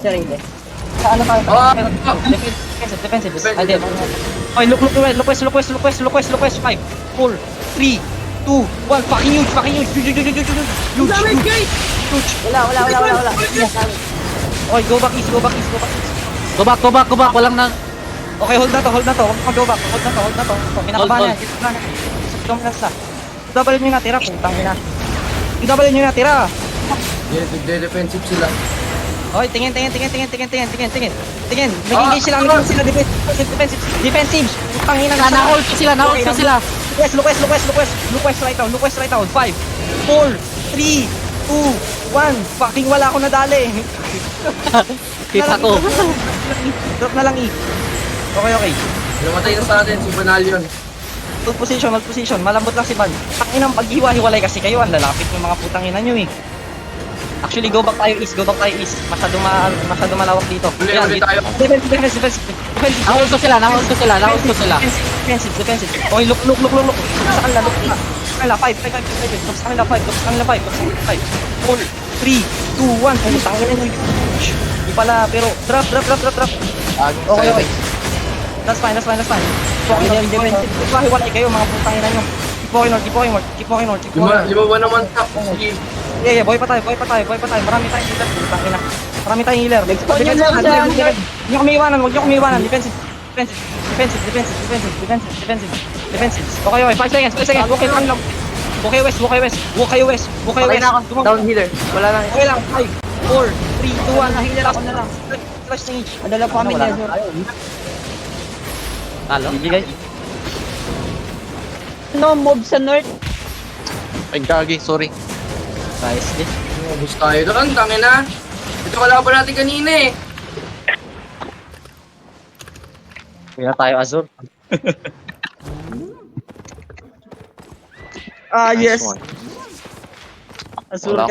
Sarili. Sa ano tayo? Defensive. Ay, di. Okay, look west. 5, 4, 3, 2, 1. Fucking huge. Huge. Wala. Yes, okay, go back east. Go back. Walang na. Okay, hold na to. Huwag kang go back. Hold na to. Kinakabahan yan. Dominance na. Double nyo na tira, putang ina. Double nyo na tira. Defensive sila. Okay, tingin. Nag-engage sila, defensive. Putang ina. Na-hold ko sila. Look west right down. 5, 4, 3, 2, 1. Fucking wala ako nadali. Kita ko. Drop na lang E. Okay. Namatay na sa atin si Banalion. Hold position. Malambot lang si Van. Tanginang paghiwa-hiwalay kasi kayo. Ang lalapit ng mga putang ina nyo eh. Actually, go back tayo east. Masyado malawak dito. Huli tayo. Defensive. Na-hold ko sila. Defensive. Okay, look. Sa kanila, look na. Sa kanila, 5. Sa kanila, 5. 4, 3, 2, 1. Putang ina nyo. Di pala, pero drop. Okay. That's fine. Hiwalay kayo, mga putang ina nyo. Keep walking north. Lima ba naman top? Sige. Yeah, boy pa tayo. Marami tayong healer, putang ina. Marami tayong healer. Huwag nyo kami iwanan. Defensive. Okay. 5 seconds. Okay, west. Walk kayo west. Down healer. Wala lang. Okay lang. 5, 4, 3, 2, 1. Na-healer ako na lang. Flash na each. Madala po kami Wala Nezor. Talo. Bibigay. No, mob sa north. Ay, gagi. Sorry. Nice din. Ubus tayo doon, tangin na. Ito kalaban natin kanina eh. Kaya tayo Azur. Nice Yes. one. Azur Wala